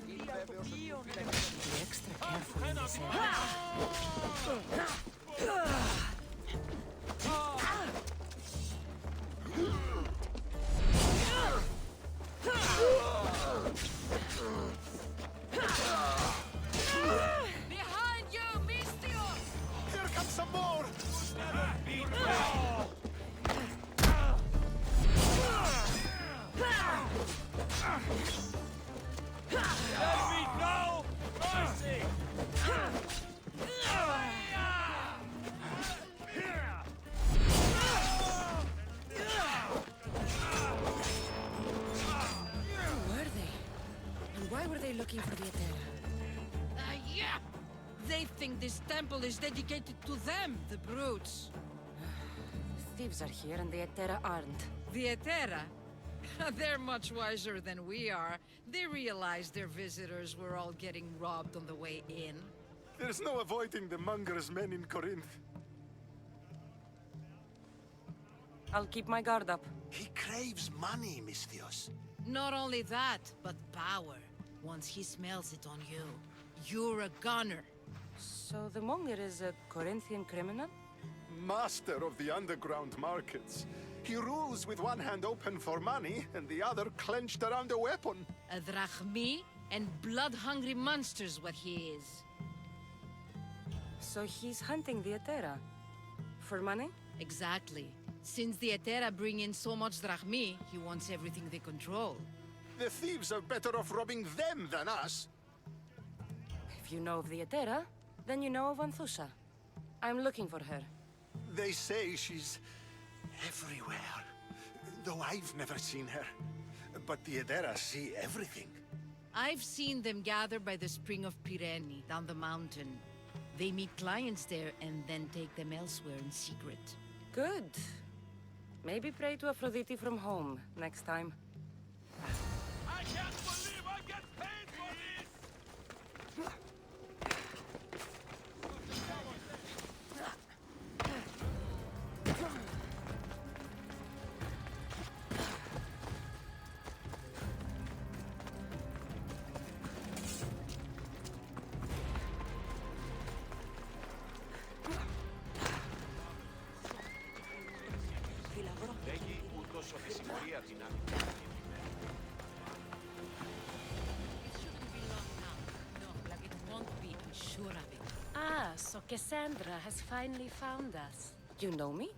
Be extra careful in this area. Behind you, Mistios! Here comes some more! Let me go! Mercy! Who were they? And why were they looking for the Etera? Yeah! They think this temple is dedicated to them, the brutes. Thieves are here and the Etera aren't. The Etera? They're much wiser than we are. They realized their visitors were all getting robbed on the way in. There's no avoiding the monger's men in Corinth. I'll keep my guard up. He craves money, Misthios. Not only that, but power. Once he smells it on you, you're a gunner. So the Monger is a Corinthian criminal? Master of the underground markets. He rules with one hand open for money and the other clenched around a weapon. A drachmi and blood-hungry monster's what he is. So he's hunting the Etera. For money? Exactly. Since the Etera bring in so much drachmi, he wants everything they control. The thieves are better off robbing them than us. If you know of the Etera, then you know of Anthusa. I'm looking for her. They say she's everywhere. Though I've never seen her. But the Edera see everything. I've seen them gather by the spring of Pirene, down the mountain. They meet clients there and then take them elsewhere in secret. Good. Maybe pray to Aphrodite from home next time. I can't believe I get paid for this! Λέγει ούτως ότι συμμορία την It shouldn't be long now. No, like it won't be, I'm sure of it. Ah, so Cassandra has finally found us. You know me?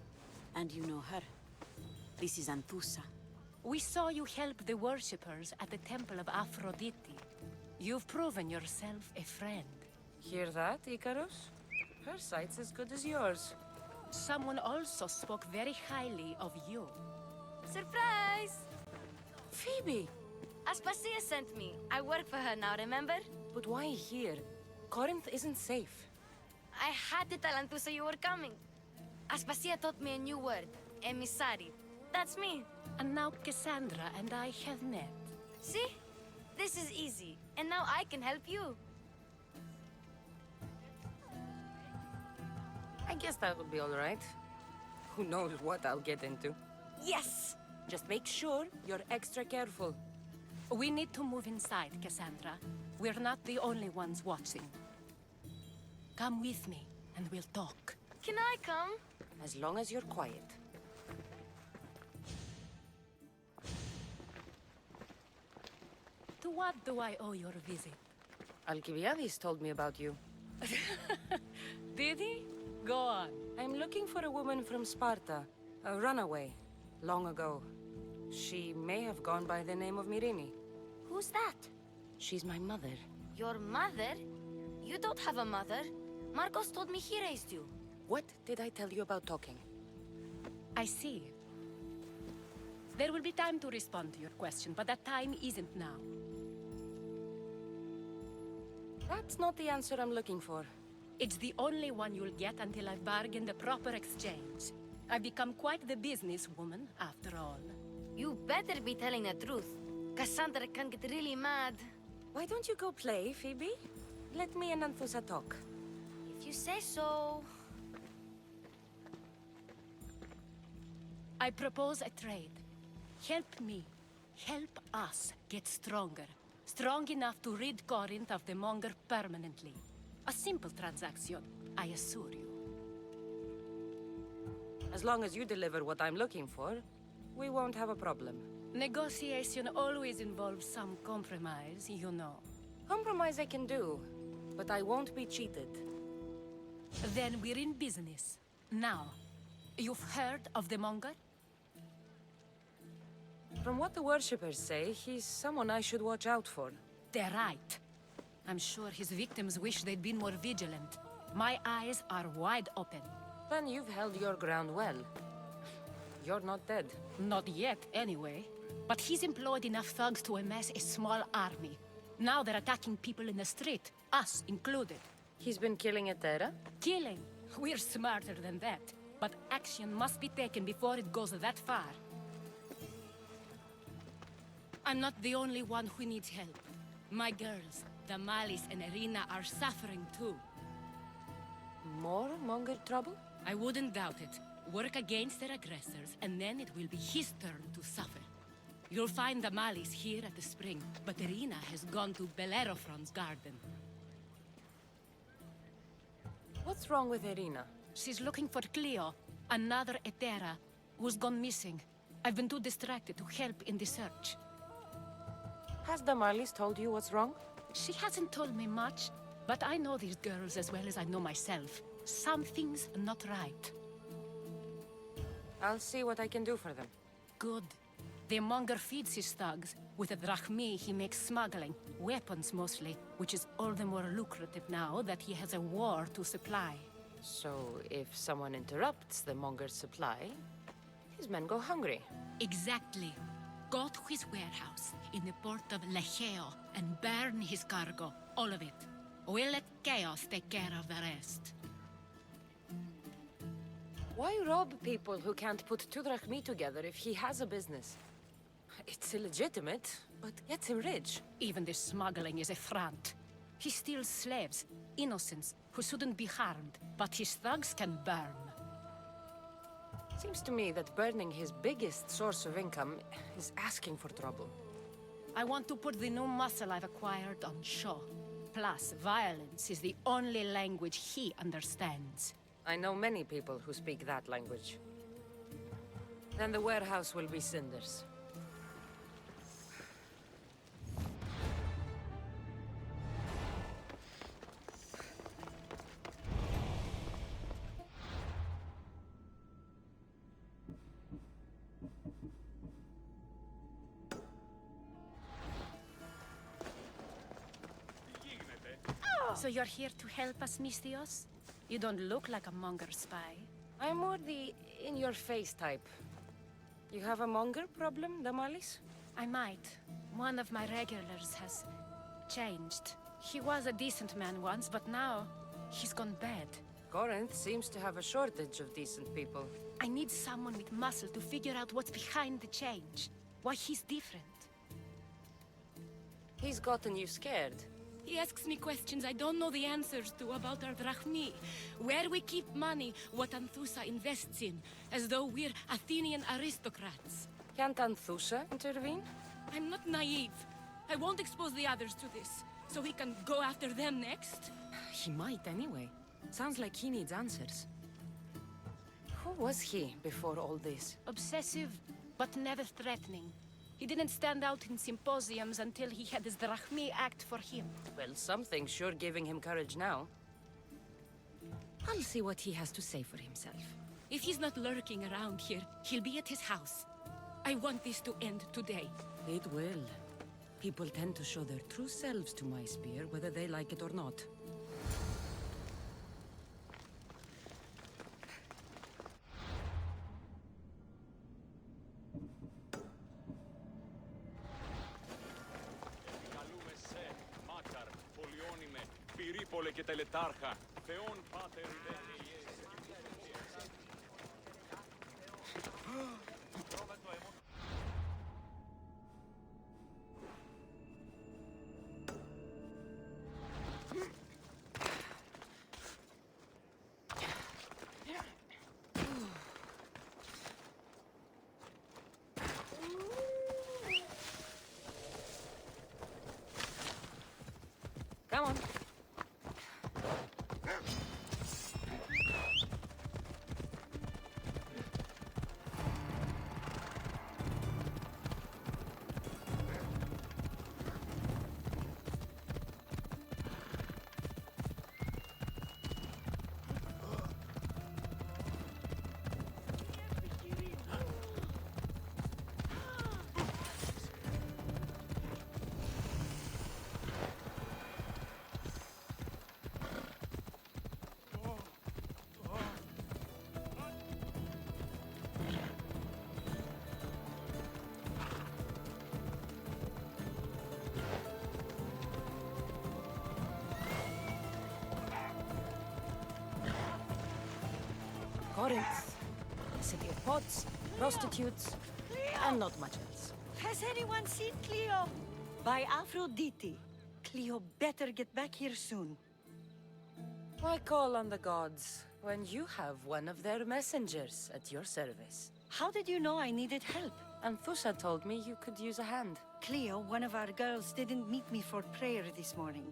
And you know her. This is Anthusa. We saw you help the worshippers at the temple of Aphrodite. You've proven yourself a friend. Hear that, Icarus? Her sight's as good as yours. Someone also spoke very highly of you. Surprise! Phoebe! Aspasia sent me. I work for her now, remember? But why here? Corinth isn't safe. I had to tell Anthusa you were coming. Aspasia taught me a new word. Emissary. That's me. And now Cassandra and I have met. See? This is easy. And now I can help you. I guess that would be all right. Who knows what I'll get into. Yes! Just make sure you're extra careful. We need to move inside, Cassandra. We're not the only ones watching. Come with me, and we'll talk. Can I come? As long as you're quiet. To what do I owe your visit? Alcibiades told me about you. Did he? Go on. I'm looking for a woman from Sparta, a runaway, long ago. She may have gone by the name of Myrine. Who's that? She's my mother. Your mother? You don't have a mother. Marcos told me he raised you. What did I tell you about talking? I see. There will be time to respond to your question, but that time isn't now. That's not the answer I'm looking for. It's the only one you'll get until I've bargained the proper exchange. I've become quite the businesswoman, after all. You better be telling the truth. Cassandra can get really mad. Why don't you go play, Phoebe? Let me and Anthusa talk. If you say so. I propose a trade. Help me, Help us get stronger. Strong enough to rid Corinth of the Monger permanently. A simple transaction, I assure you. As long as you deliver what I'm looking for, we won't have a problem. Negotiation always involves some compromise, you know. Compromise I can do, but I won't be cheated. Then we're in business. Now, you've heard of the Monger? From what the worshippers say, he's someone I should watch out for. They're right. I'm sure his victims wish they'd been more vigilant. My eyes are wide open. Then you've held your ground well. You're not dead. Not yet, anyway. But he's employed enough thugs to amass a small army. Now they're attacking people in the street, us included. He's been killing Etera? Killing? We're smarter than that. But action must be taken before it goes that far. I'm not the only one who needs help. My girls, Damalis and Irina, are suffering too. More Monger trouble? I wouldn't doubt it. Work against their aggressors, and then it will be his turn to suffer. You'll find Damalis here at the spring, but Irina has gone to Bellerophon's garden. What's wrong with Irina? She's looking for Cleo, another Etera, who's gone missing. I've been too distracted to help in the search. Has Damalis told you what's wrong? She hasn't told me much, but I know these girls as well as I know myself. Something's not right. I'll see what I can do for them. Good. The Monger feeds his thugs. With the drachmi, he makes smuggling. Weapons, mostly. Which is all the more lucrative now that he has a war to supply. So, if someone interrupts the Monger's supply, his men go hungry. Exactly. Go to his warehouse in the port of Lecheo and burn his cargo. All of it. We'll let chaos take care of the rest. Why rob people who can't put two drachmi together if he has a business? It's illegitimate, but gets him rich. Even the smuggling is a front. He steals slaves, innocents, who shouldn't be harmed, but his thugs can burn. Seems to me that burning his biggest source of income is asking for trouble. I want to put the new muscle I've acquired on show. Plus, violence is the only language he understands. I know many people who speak that language. Then the warehouse will be cinders. So you're here to help us, Misthios? You don't look like a Monger spy. I'm more the in-your-face type. You have a Monger problem, Damalis? I might. One of my regulars has changed. He was a decent man once, but now he's gone bad. Corinth seems to have a shortage of decent people. I need someone with muscle to figure out what's behind the change. Why he's different. He's gotten you scared. He asks me questions I don't know the answers to about our drachmi, where we keep money, what Anthusa invests in, as though we're Athenian aristocrats. Can't Anthusa intervene? I'm not naive. I won't expose the others to this, so he can go after them next. He might anyway. Sounds like he needs answers. Who was he before all this? Obsessive, but never threatening. He didn't stand out in symposiums until he had his drachmi act for him. Well, something's sure giving him courage now. I'll see what he has to say for himself. If he's not lurking around here, he'll be at his house. I want this to end today. It will. People tend to show their true selves to my spear, whether they like it or not. Πυρίπολε και τελετάρχα, Θεόν Πάτερ on. Corinth, a city of pots, prostitutes, and not much else. Has anyone seen Cleo? By Aphrodite. Cleo better get back here soon. Why call on the gods when you have one of their messengers at your service? How did you know I needed help? Anthusa told me you could use a hand. Cleo, one of our girls, didn't meet me for prayer this morning.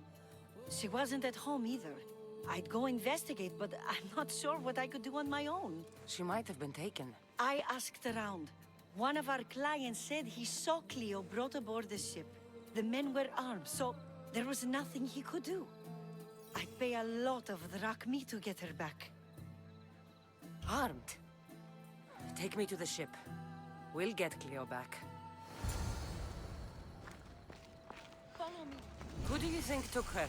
She wasn't at home either. I'd go investigate, but I'm not sure what I could do on my own. She might have been taken. I asked around. One of our clients said he saw Cleo brought aboard the ship. The men were armed, so there was nothing he could do. I'd pay a lot of drachmi to get her back. Armed? Take me to the ship. We'll get Cleo back. Follow me. Who do you think took her?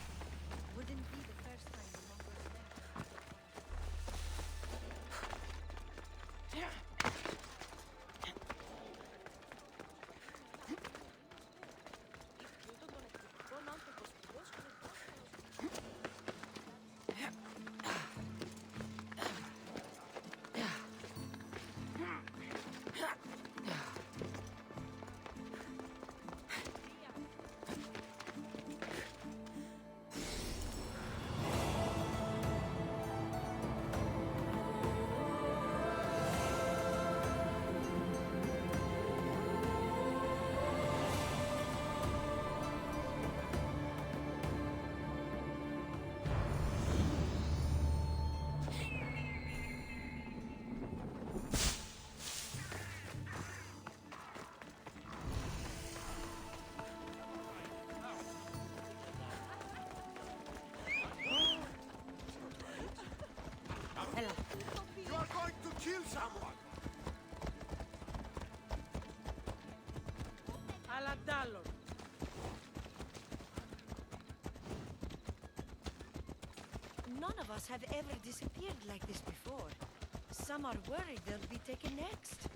Wouldn't be the first time the mongrels left. You are going to kill someone! None of us have ever disappeared like this before. Some are worried they'll be taken next.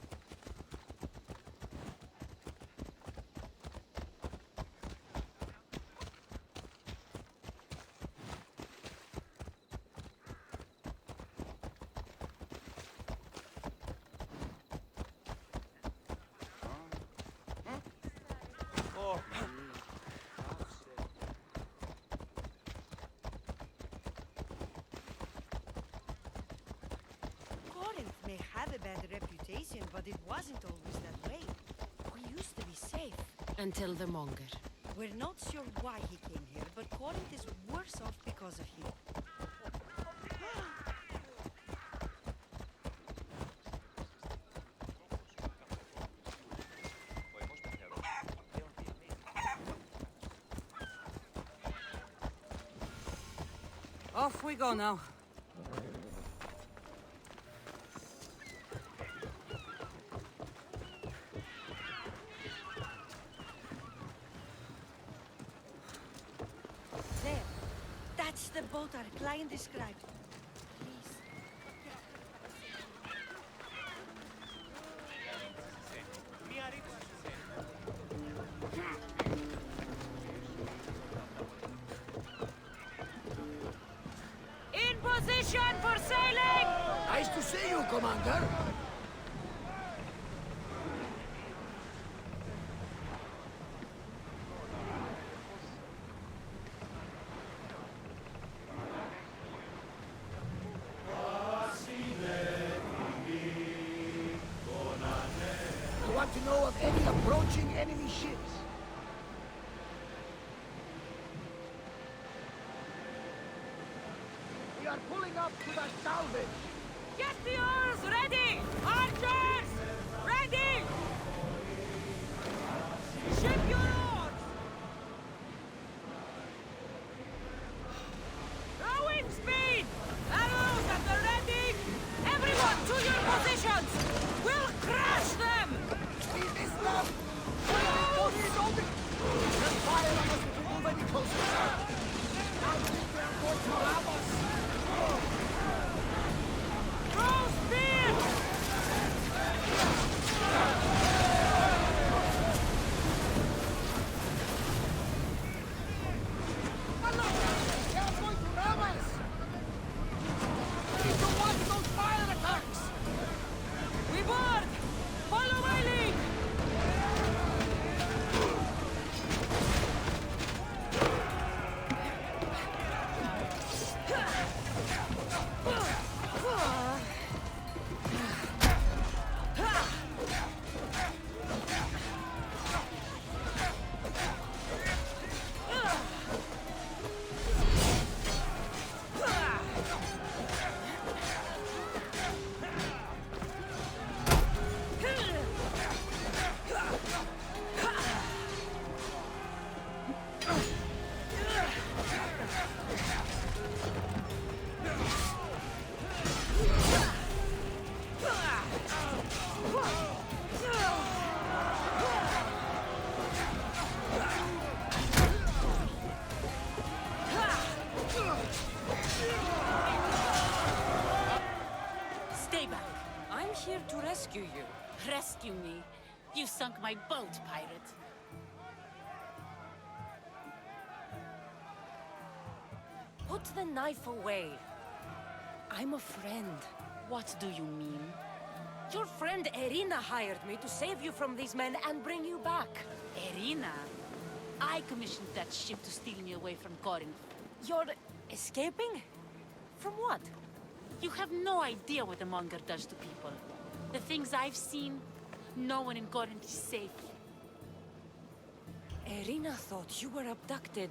Corinth may have a bad reputation, but it wasn't always that way. We used to be safe. Until the monger. We're not sure why he came here, but Corinth is worse off because of him. Off we go now. There. That's the boat our client described. Please. In position for sailing! Nice to see you, Commander. I want to know of any approaching enemy ships. up to the salvage! Get the oars ready! Archers! Ready! Ship your oars! Rowing speed! Arrows at the ready! Everyone to your positions! We'll crush them! Leave this stuff! The fire must be moving closer, sir! I think they're going to rob us! Throw spears! They're going to rob us! We need to watch those fire attacks! We board! Follow my lead! Stay back. I'm here to rescue you. Rescue me. You sunk my boat, pirate. Put the knife away. I'm a friend. What do you mean? Your friend Irina hired me to save you from these men and bring you back. Irina? I commissioned that ship to steal me away from Corinth. You're escaping? From what? You have no idea what the Monger does to people. The things I've seen, no one in Corinth is safe. Irina thought you were abducted.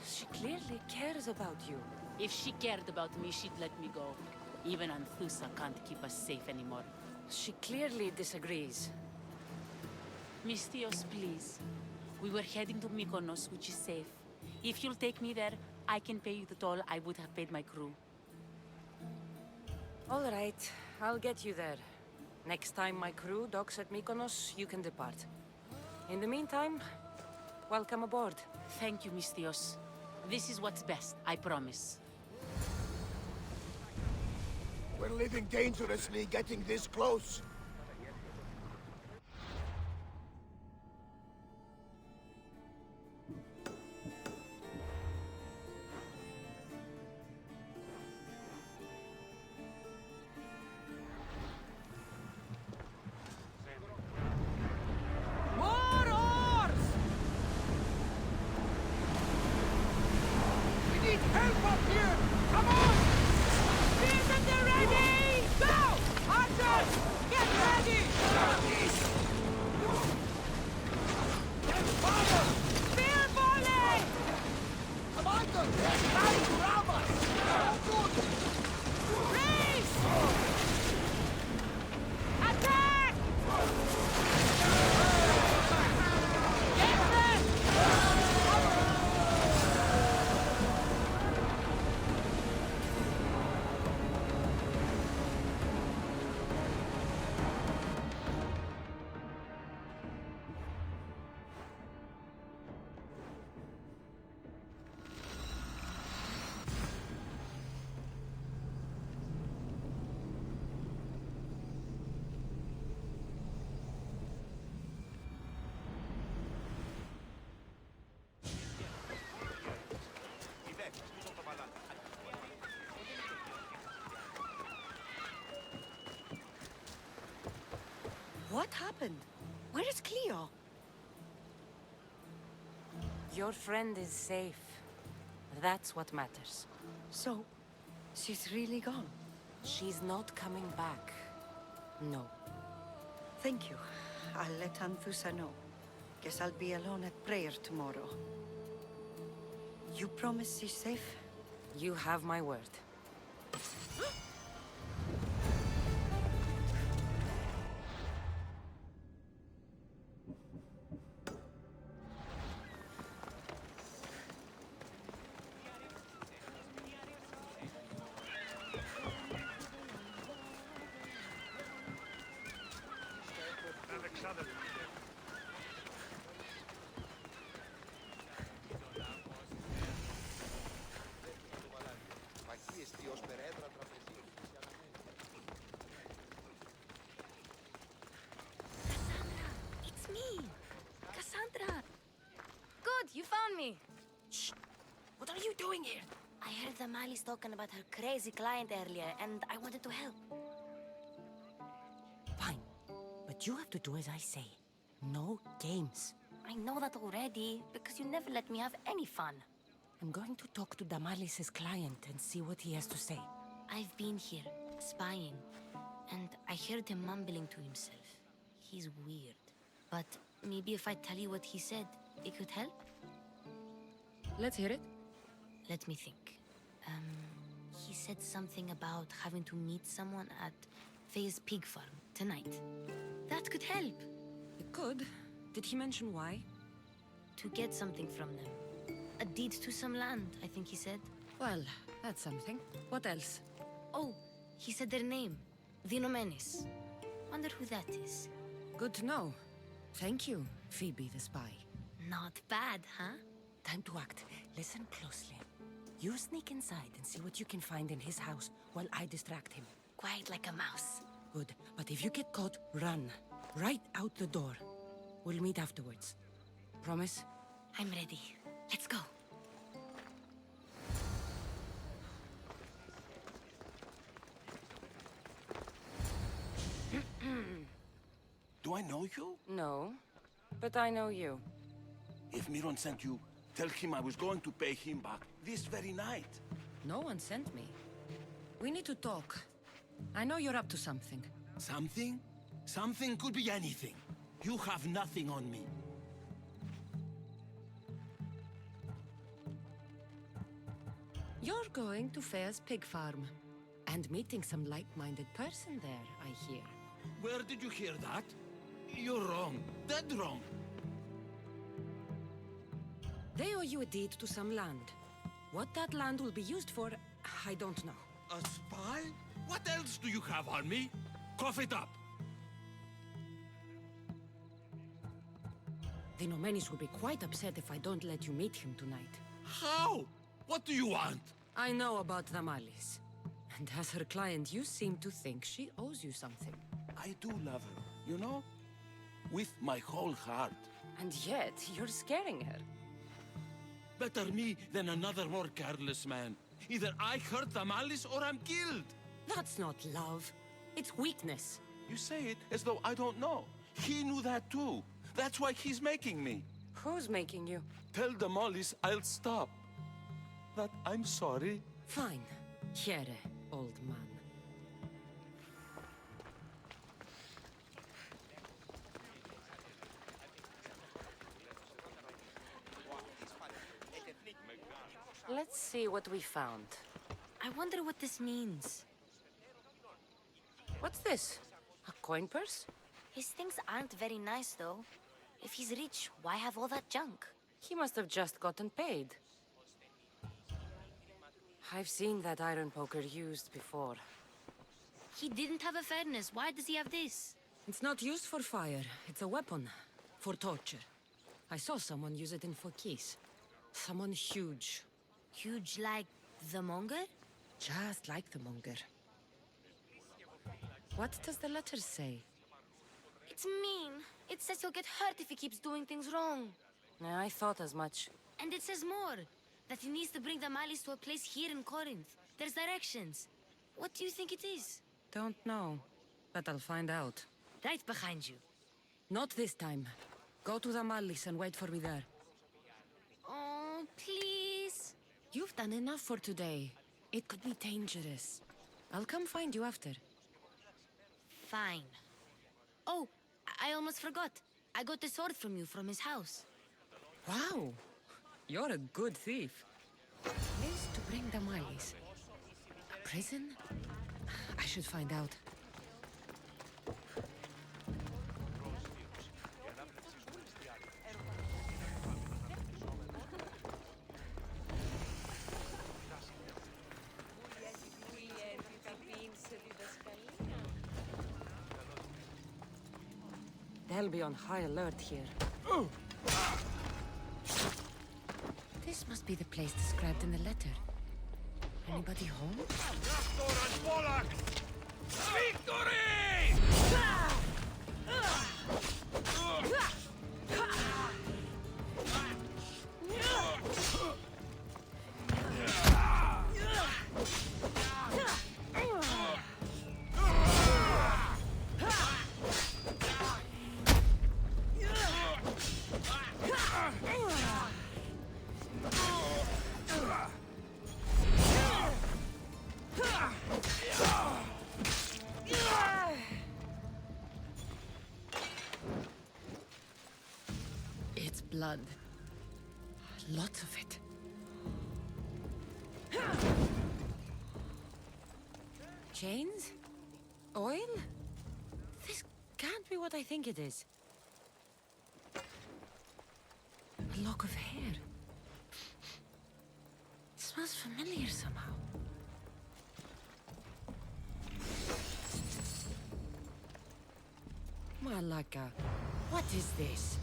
She clearly cares about you. If she cared about me, she'd let me go. Even Anthusa can't keep us safe anymore. She clearly disagrees. Misthios, please. We were heading to Mykonos, which is safe. If you'll take me there, I can pay you the toll I would have paid my crew. All right, I'll get you there. Next time my crew docks at Mykonos, you can depart. In the meantime, welcome aboard. Thank you, Misthios. This is what's best, I promise. We're living dangerously getting this close. More oars! We need help up here! Come on! Spears at the ready! Go! Archers! Get ready! Get fire! Spear volley! Come on, they're trying to rob us! Good! Race! Attack! Get them! What happened? Where is Cleo? Your friend is safe. That's what matters. So, she's really gone. She's not coming back. No. Thank you. I'll let Anthusa know. Guess I'll be alone at prayer tomorrow. You promise she's safe? You have my word. It's me, Cassandra. Good, you found me. Shh! What are you doing here? I heard the Mali's talking about her crazy client earlier, and I wanted to help. Fine. But you have to do as I say. No games. I know that already, because you never let me have any fun. I'm going to talk to Damalis's client and see what he has to say. I've been here, spying, and I heard him mumbling to himself. He's weird. But maybe if I tell you what he said, it could help? Let's hear it. Let me think. He said something about having to meet someone at Faye's pig farm tonight. That could help. It could. Did he mention why? To get something from them. A deed to some land, I think he said. Well, that's something. What else? Oh, he said their name. Vinomenes. Wonder who that is. Good to know. Thank you, Phoebe the spy. Not bad, huh? Time to act. Listen closely. You sneak inside and see what you can find in his house while I distract him. Quiet like a mouse. Good. But if you get caught, run. Right out the door. We'll meet afterwards. Promise? I'm ready. Let's go. Do I know you? No. But I know you. If Miron sent you, tell him I was going to pay him back this very night. No one sent me. We need to talk. I know you're up to something. Something? Something could be anything. You have nothing on me. You're going to Faye's pig farm. And meeting some like-minded person there, I hear. Where did you hear that? You're wrong. Dead wrong. They owe you a deed to some land. What that land will be used for, I don't know. A spy? What else do you have on me? Cough it up. The Nomenis will be quite upset if I don't let you meet him tonight. How? What do you want? I know about the Malis. And as her client, you seem to think she owes you something. I do love her, you know? With my whole heart. And yet, you're scaring her. Better me than another more careless man. Either I hurt the malice or I'm killed. That's not love. It's weakness. You say it as though I don't know. He knew that too. That's why he's making me. Who's making you? Tell the Mollies I'll stop. That I'm sorry. Fine. Here, old man. Let's see what we found. I wonder what this means. What's this? A coin purse? His things aren't very nice, though. If he's rich, why have all that junk? He must have just gotten paid. I've seen that iron poker used before. He didn't have a furnace. Why does he have this? It's not used for fire. It's a weapon. For torture. I saw someone use it in Fokis. Someone huge. Huge like the monger? Just like the monger. What does the letter say? It's mean. It says he'll get hurt if he keeps doing things wrong. I thought as much. And it says more. That he needs to bring the Malis to a place here in Corinth. There's directions. What do you think it is? Don't know. But I'll find out. Right behind you. Not this time. Go to the Malis and wait for me there. Oh, please. You've done enough for today. It could be dangerous. I'll come find you after. Fine. Oh, I almost forgot. I got the sword from you from his house. Wow. You're a good thief. Place to bring the Malis. A prison? I should find out. They'll be on high alert here. This must be the place described in the letter. Anybody home? Victory! It's blood. Lots of it. Chains? Oil? This can't be what I think it is. A lock of hair. It smells familiar somehow. Malaka, what is this?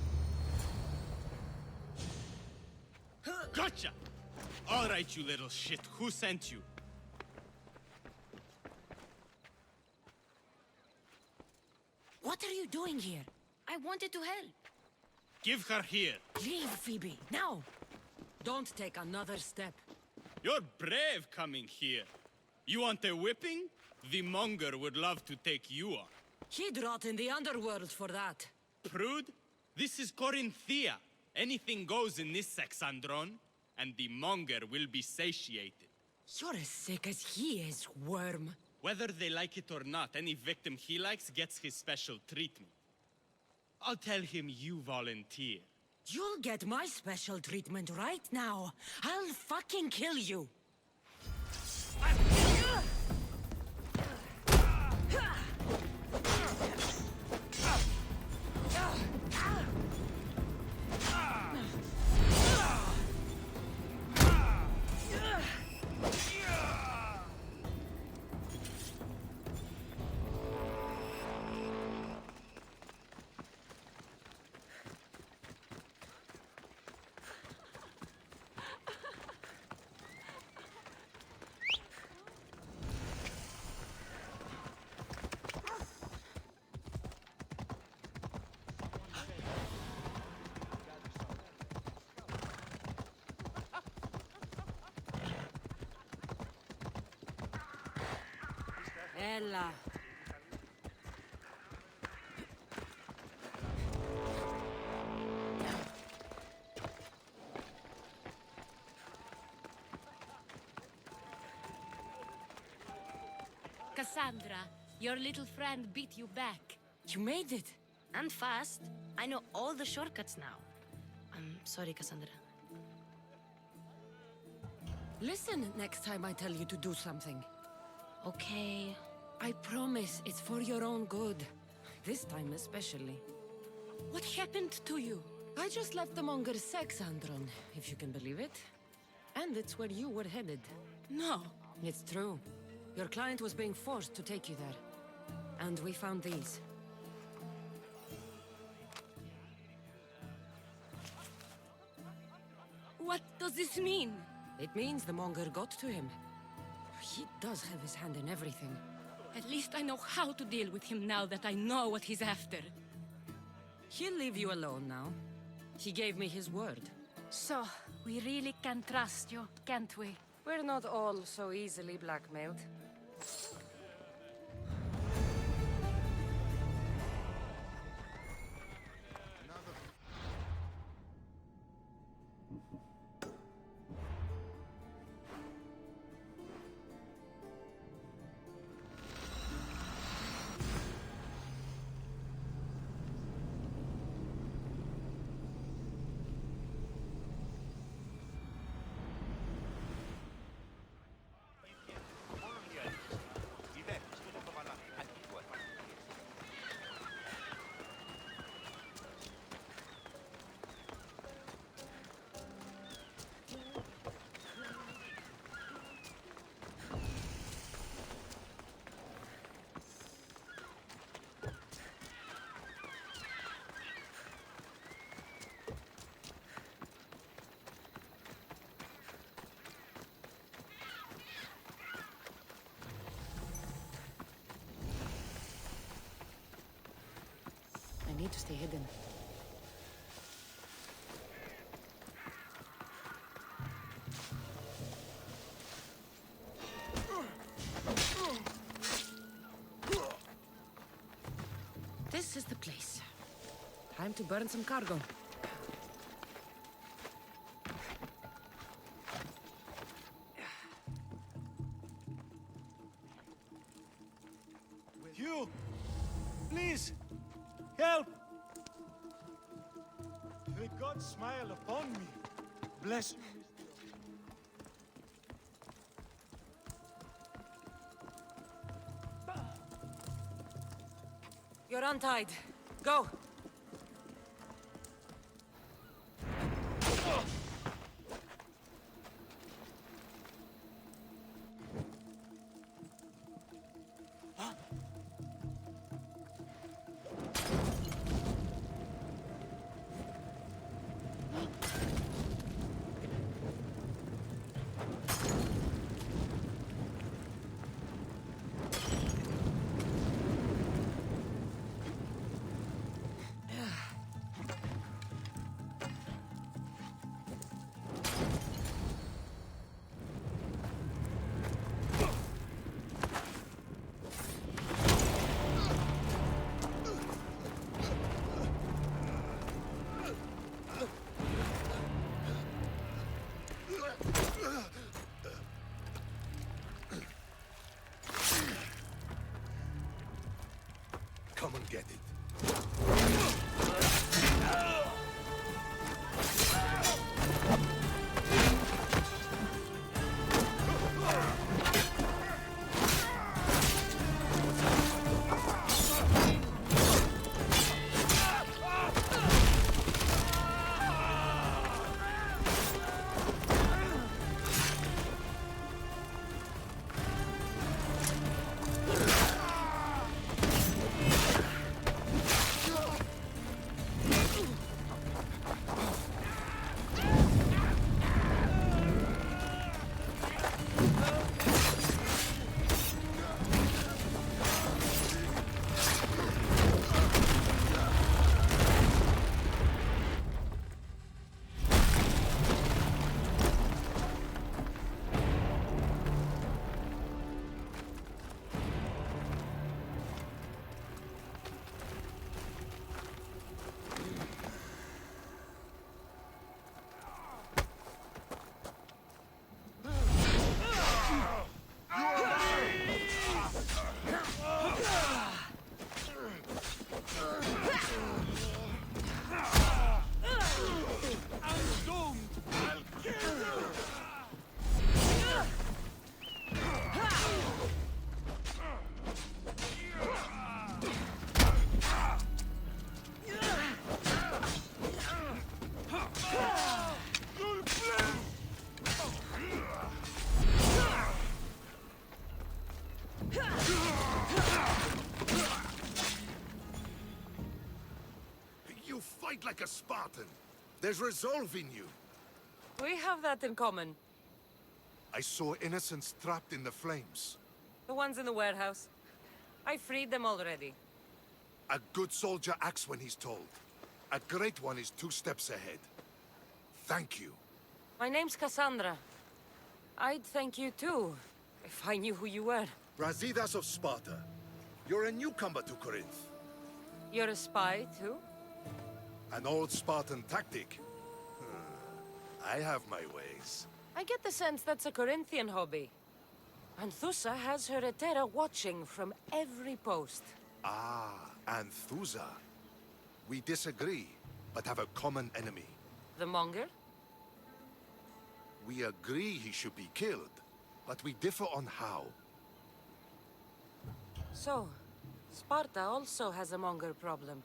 Gotcha! All right, you little shit. Who sent you? What are you doing here? I wanted to help. Give her here. Leave, Phoebe, now! Don't take another step. You're brave coming here. You want a whipping? The monger would love to take you on. He'd rot in the underworld for that. Prude, this is Corinthia. Anything goes in this Sexandron, and the monger will be satiated. You're as sick as he is, worm. Whether they like it or not, any victim he likes gets his special treatment. I'll tell him you volunteer. You'll get my special treatment right now. I'll fucking kill you. Ella. Cassandra, your little friend beat you back. You made it. And fast. I know all the shortcuts now. I'm sorry, Cassandra. Listen next time I tell you to do something. Okay. I promise it's for your own good. This time especially. What happened to you? I just left the monger's Sexandron, if you can believe it. And it's where you were headed. No. It's true. Your client was being forced to take you there. And we found these. What does this mean? It means the monger got to him. He does have his hand in everything. At least I know how to deal with him now that I know what he's after. He'll leave you alone now. He gave me his word. So, we really can trust you, can't we? We're not all so easily blackmailed. need to stay hidden. This is the place. Time to burn some cargo. You! Please! Help! May God smile upon me. Bless you, You're untied. Go! Come and get it. You fight like a Spartan. There's resolve in you. We have that in common. I saw innocents trapped in the flames. The ones in the warehouse. I freed them already. A good soldier acts when he's told. A great one is 2 steps ahead. Thank you. My name's Cassandra. I'd thank you too, if I knew who you were. RYZEN of Sparta. You're a newcomer to Corinth. You're a spy too? An old Spartan tactic. I have my ways. I get the sense that's a Corinthian hobby. Anthusa has her Etera watching from every post. Ah, Anthusa. We disagree, but have a common enemy. The Monger? We agree he should be killed, but we differ on how. So, Sparta also has a Monger problem.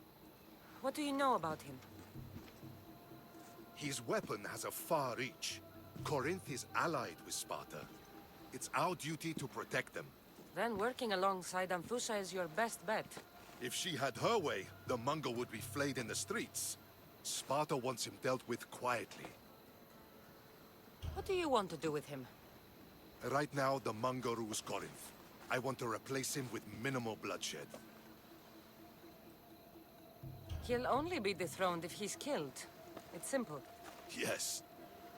What do you know about him? His weapon has a far reach. Corinth is allied with Sparta. It's our duty to protect them. Then working alongside Anthusa is your best bet. If she had her way, the Mongol would be flayed in the streets. Sparta wants him dealt with quietly. What do you want to do with him? Right now, the Mongol rules Corinth. I want to replace him with minimal bloodshed. He'll only be dethroned if he's killed. It's simple. Yes.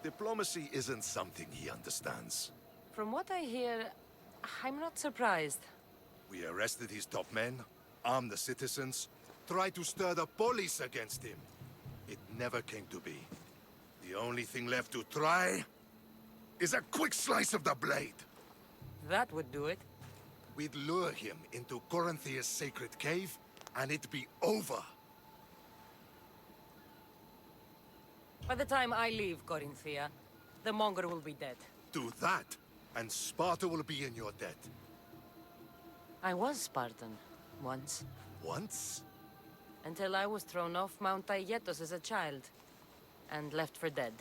Diplomacy isn't something he understands. From what I hear, I'm not surprised. We arrested his top men, armed the citizens, tried to stir the police against him. It never came to be. The only thing left to try is a quick slice of the blade. That would do it. We'd lure him into Corinthia's sacred cave, and it'd be over. By the time I leave Corinthia, the Monger will be dead. Do that, and Sparta will be in your debt. I was Spartan, once. Once? Until I was thrown off Mount Aietos as a child, and left for dead.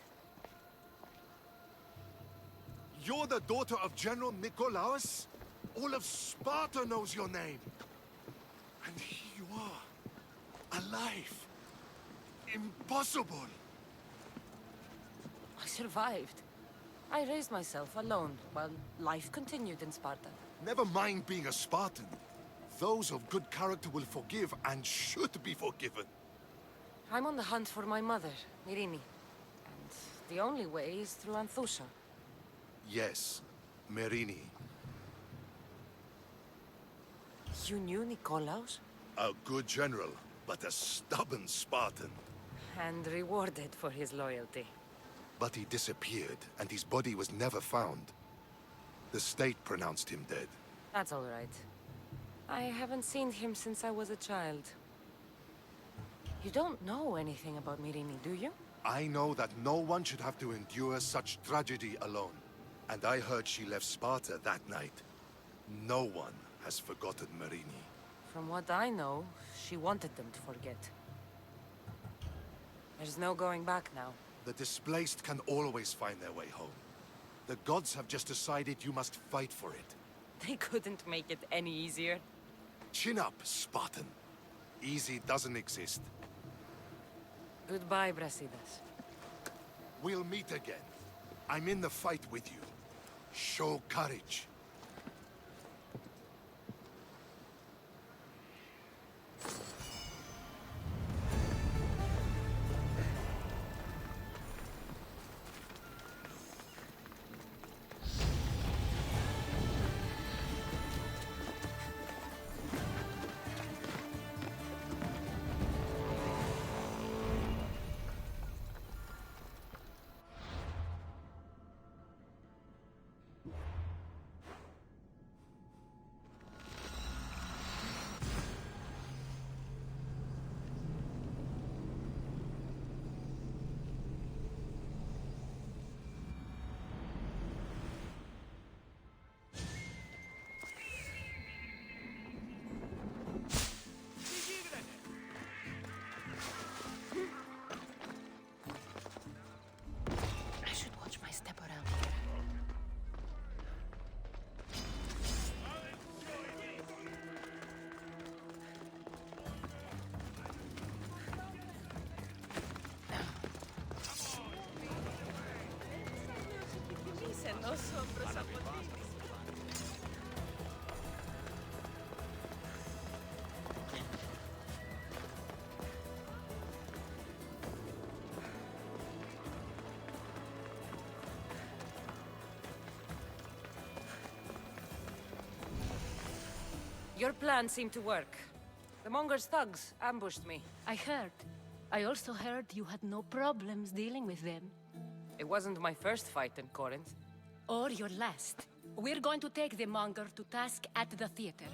You're the daughter of General Nikolaos? All of Sparta knows your name. And here you are, alive. Impossible. I survived. I raised myself alone, while life continued in Sparta. Never mind being a Spartan. Those of good character will forgive and should be forgiven. I'm on the hunt for my mother, Myrrine. And the only way is through Anthousa. Yes, Myrrine. You knew Nikolaos? A good general, but a stubborn Spartan. And rewarded for his loyalty. But he disappeared, and his body was never found. The state pronounced him dead. That's all right. I haven't seen him since I was a child. You don't know anything about Myrrine, do you? I know that no one should have to endure such tragedy alone. And I heard she left Sparta that night. No one has forgotten Myrrine. From what I know, she wanted them to forget. There's no going back now. The displaced can always find their way home. The gods have just decided you must fight for it. They couldn't make it any easier. Chin up, Spartan. Easy doesn't exist. Goodbye, Brasidas. We'll meet again. I'm in the fight with you. Show courage. I should watch my step around here. Your plan seemed to work. The Monger's thugs ambushed me. I heard. I also heard you had no problems dealing with them. It wasn't my first fight in Corinth. Or your last. We're going to take the Monger to task at the theater.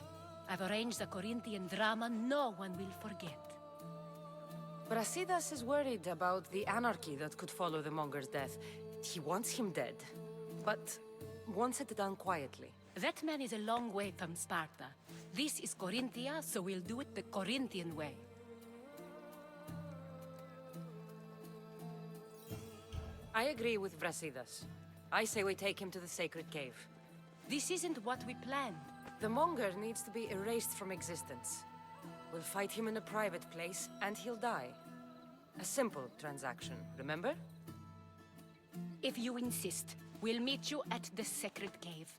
I've arranged a Corinthian drama no one will forget. Brasidas is worried about the anarchy that could follow the Monger's death. He wants him dead, but wants it done quietly. That man is a long way from Sparta. This is Corinthia, so we'll do it the Corinthian way. I agree with Brasidas. I say we take him to the sacred cave. This isn't what we planned. The Monger needs to be erased from existence. We'll fight him in a private place, and he'll die. A simple transaction, remember? If you insist, we'll meet you at the sacred cave.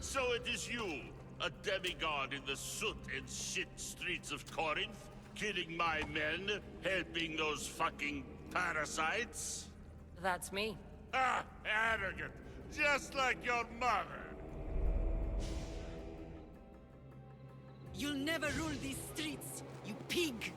So it is you, a demigod in the soot and shit streets of Corinth, killing my men, helping those fucking parasites? That's me. Ah, arrogant, just like your mother. You'll never rule these streets, you pig!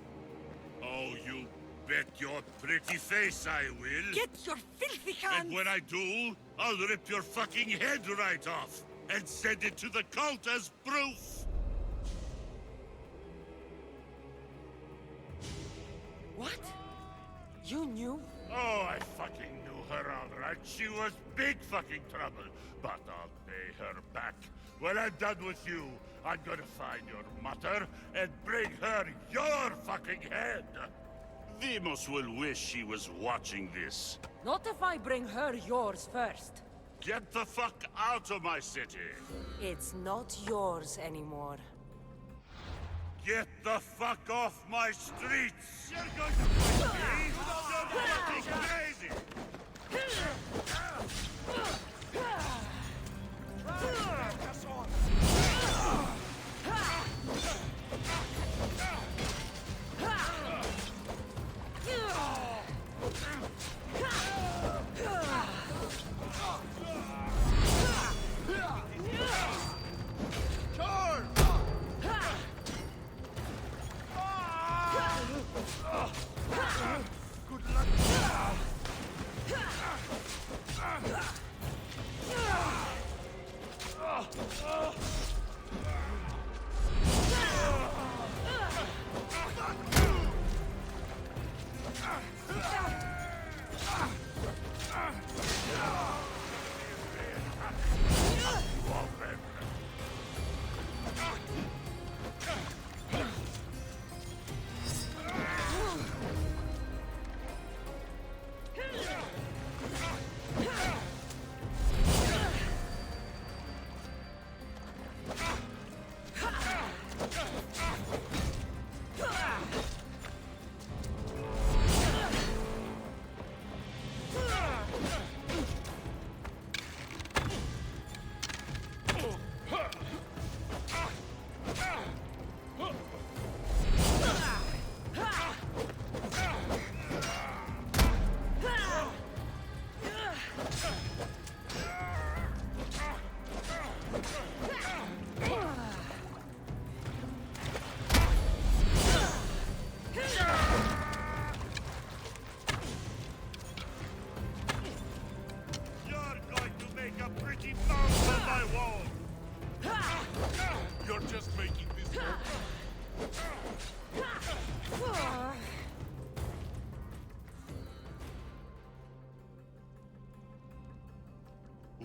Oh, you bet your pretty face I will. Get your filthy hands! And when I do, I'll rip your fucking head right off and send it to the cult as proof. What? You knew? Oh, I fucking knew her all right. She was big fucking trouble. But I'll pay her back. When I'm done with you, I'm gonna find your mother and bring her your fucking head. Demos will wish she was watching this. Not if I bring her yours first. Get the fuck out of my city. It's not yours anymore. Get the fuck off my streets! You're going to fight me? You're fucking crazy!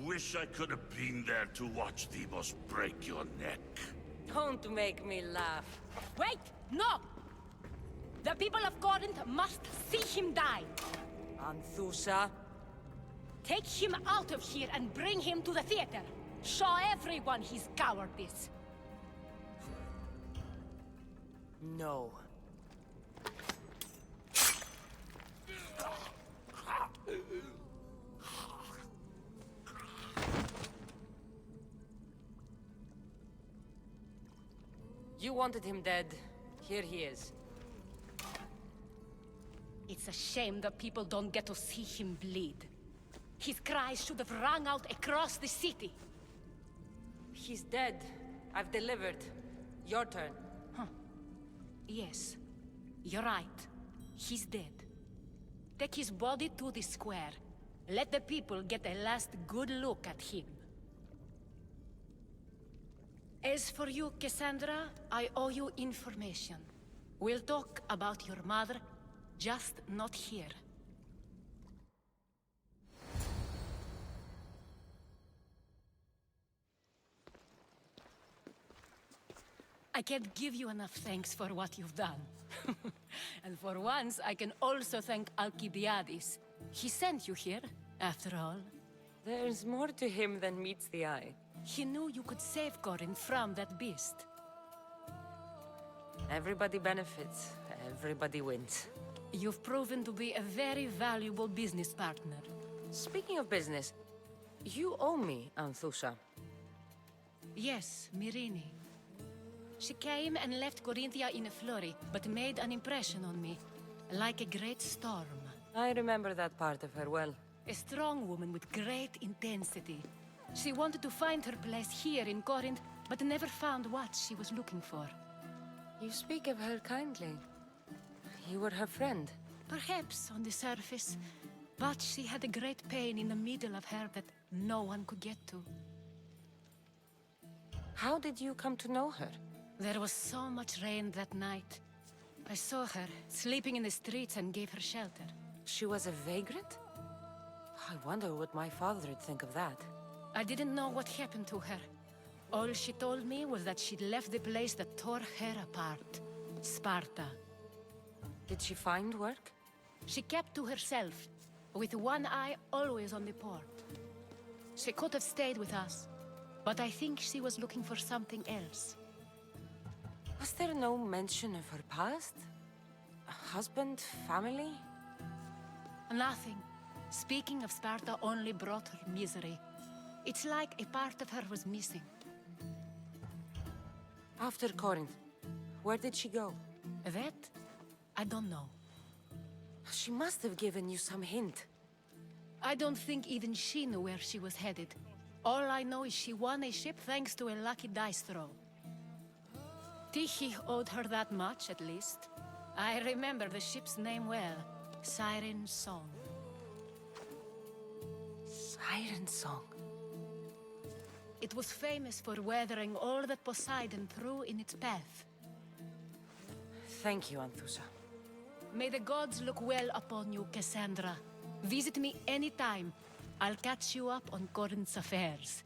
Wish I could have been there to watch Demos break your neck. Don't make me laugh. Wait! No! The people of Corinth must see him die. Anthusa? Take him out of here and bring him to the theater. Show everyone his cowardice. No. You wanted him dead. Here he is. It's a shame that people don't get to see him bleed. His cries should have rung out across the city. He's dead. I've delivered. Your turn. Yes, you're right. He's dead. Take his body to the square. Let the people get a last good look at him. As for you, Cassandra, I owe you information. We'll talk about your mother, just not here. I can't give you enough thanks for what you've done. And for once, I can also thank Alcibiades. He sent you here, after all. There's more to him than meets the eye. He knew you could save Corinth from that beast. Everybody benefits, everybody wins. You've proven to be a very valuable business partner. Speaking of business, you owe me, Anthusha. Yes, Myrrine. She came and left Corinthia in a flurry, but made an impression on me, like a great storm. I remember that part of her well. A strong woman with great intensity. She wanted to find her place here in Corinth, but never found what she was looking for. You speak of her kindly. You were her friend. Perhaps on the surface, but she had a great pain in the middle of her that no one could get to. How did you come to know her? There was so much rain that night. I saw her, sleeping in the streets, and gave her shelter. She was a vagrant? I wonder what my father would think of that. I didn't know what happened to her. All she told me was that she'd left the place that tore her apart. Sparta. Did she find work? She kept to herself, with one eye always on the port. She could have stayed with us, but I think she was looking for something else. Was there no mention of her past? A husband, family? Nothing. Speaking of Sparta only brought her misery. It's like a part of her was missing. After Corinth, where did she go? That? I don't know. She must have given you some hint. I don't think even she knew where she was headed. All I know is she won a ship thanks to a lucky dice throw. Tyche owed her that much, at least. I remember the ship's name well. Siren Song. Siren Song. It was famous for weathering all that Poseidon threw in its path. Thank you, Anthusha. May the gods look well upon you, Cassandra. Visit me anytime. I'll catch you up on Corinth's affairs.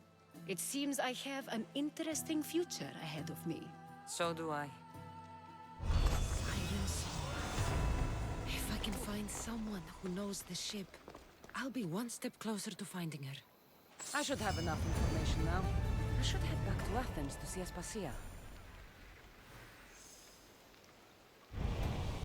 It seems I have an interesting future ahead of me. So do I. Siren Song. If I can find someone who knows the ship, I'll be one step closer to finding her. I should have enough information now. I should head back to Athens to see Aspasia.